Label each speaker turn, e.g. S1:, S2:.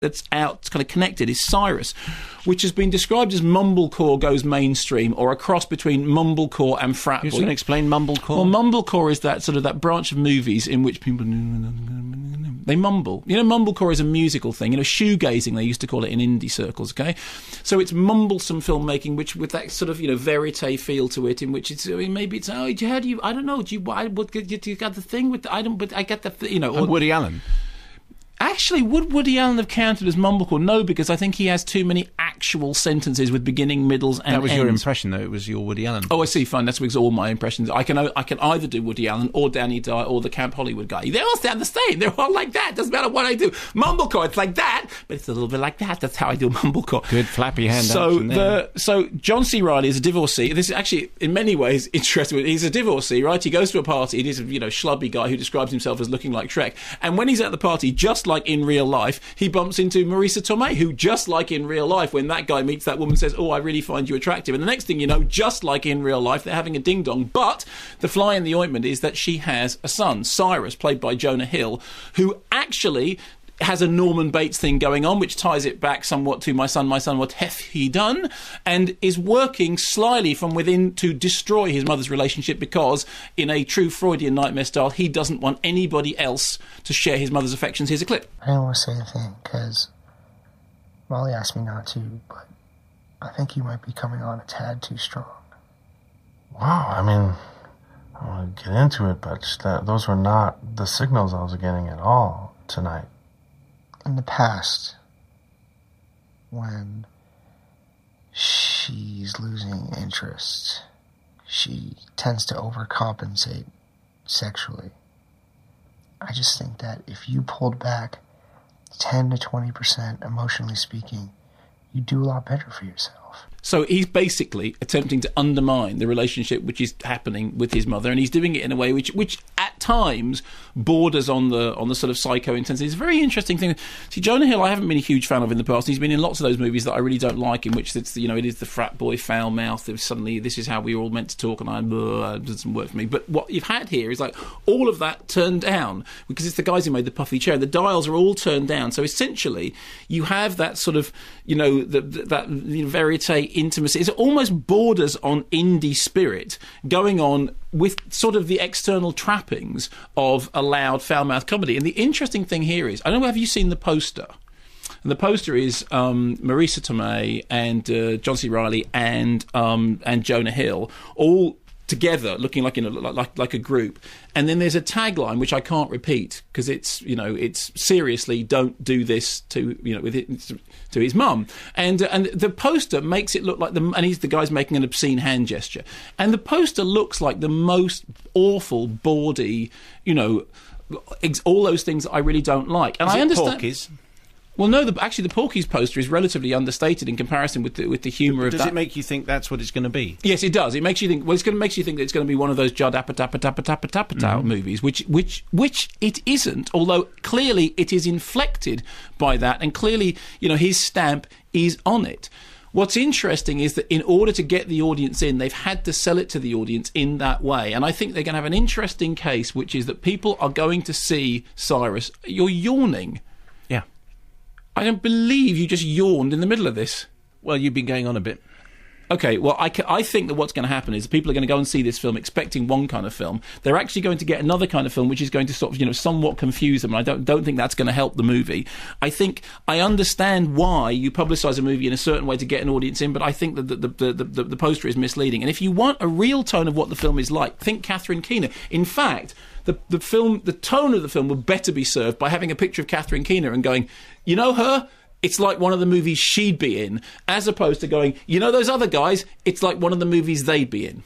S1: that's out, kind of connected, is Cyrus, which has been described as mumblecore goes mainstream, or a cross between mumblecore and frat boy.
S2: You can explain mumblecore?
S1: Well, mumblecore is that sort of that branch of movies in which people they mumble. You know, mumblecore is a musical thing. You know, shoegazing, they used to call it in indie circles, okay? So it's mumblesome filmmaking, which with that sort of, you know, verite feel to it, in which it's, I mean, maybe it's, oh, how do you, I don't know, do you got the thing with, I don't, but I get the, you know.
S2: And Woody Allen?
S1: Actually, would Woody Allen have counted as mumblecore? No, because I think he has too many actual sentences with beginning, middles, and ends.
S2: That was your impression, though. It was your Woody Allen.
S1: Oh, I see. Fine. That's all my impressions. I can either do Woody Allen or Danny Dyer or the Camp Hollywood guy. They all sound the same. They're all like that. Doesn't matter what I do. Mumblecore, it's like that, but it's a little bit like that. That's how I do mumblecore.
S2: Good flappy hand action there.
S1: So John C. Reilly is a divorcee. This is actually, in many ways, interesting. He's a divorcee, right? He goes to a party. He's a, you know, schlubby guy who describes himself as looking like Shrek. And when he's at the party, just like in real life, he bumps into Marisa Tomei, who, just like in real life, when that guy meets that woman, says, oh, I really find you attractive. And the next thing you know, just like in real life, they're having a ding-dong. But the fly in the ointment is that she has a son, Cyrus, played by Jonah Hill, who actually has a Norman Bates thing going on, which ties it back somewhat to my son, what hath he done? And is working slyly from within to destroy his mother's relationship because, in a true Freudian nightmare style, he doesn't want anybody else to share his mother's affections. Here's a clip.
S3: I didn't want to say a thing because Molly asked me not to, but I think you might be coming on a tad too strong.
S4: Wow, I mean, I don't want to get into it, but those were not the signals I was getting at all tonight.
S3: In the past, when she's losing interest, she tends to overcompensate sexually. I just think that if you pulled back 10 to 20%, emotionally speaking, you do a lot better for yourself.
S1: So he's basically attempting to undermine the relationship which is happening with his mother, and he's doing it in a way which at times borders on the sort of psycho intensity. It's a very interesting thing. See, Jonah Hill, I haven't been a huge fan of in the past. He's been in lots of those movies that I really don't like, in which it's, you know, it is the frat boy foul mouth. Suddenly, this is how we were all meant to talk, and it doesn't work for me. But what you've had here is like all of that turned down, because it's the guys who made the puffy chair. The dials are all turned down. So essentially, you have that sort of, you know, that verite intimacy. It almost borders on indie spirit going on with sort of the external trappings of a loud foul-mouthed comedy. And the interesting thing here is, I don't know, have you seen the poster? And the poster is Marisa Tomei and John C. Reilly and Jonah Hill all together, looking like, you know, like a group. And then there's a tagline which I can't repeat because it's, you know, it's seriously, don't do this to, you know, with it, to his mum. And the poster makes it look like and he's the guy's making an obscene hand gesture. And the poster looks like the most awful, bawdy, you know, all those things that I really don't like. And I understand.
S2: Porkies?
S1: Well, no. Actually, the Porky's poster is relatively understated in comparison with the humour of that.
S2: Does it make you think that's what it's going to be?
S1: Yes, it does. It makes you think. Well, makes you think that it's going to be one of those Judd Apatow movies, which it isn't. Although clearly it is inflected by that, and clearly, you know, his stamp is on it. What's interesting is that in order to get the audience in, they've had to sell it to the audience in that way. And I think they're going to have an interesting case, which is that people are going to see Cyrus. You're yawning.
S2: Yeah.
S1: I don't believe you just yawned in the middle of this.
S2: Well, you've been going on a bit.
S1: Okay, well, I think that what's going to happen is that people are going to go and see this film expecting one kind of film. They're actually going to get another kind of film, which is going to sort of, you know, somewhat confuse them. And I don't think that's going to help the movie. I understand why you publicise a movie in a certain way to get an audience in, but I think that the poster is misleading. And if you want a real tone of what the film is like, think Catherine Keener. In fact, the tone of the film would better be served by having a picture of Catherine Keener and going, you know her? It's like one of the movies she'd be in, as opposed to going, you know those other guys? It's like one of the movies they'd be in.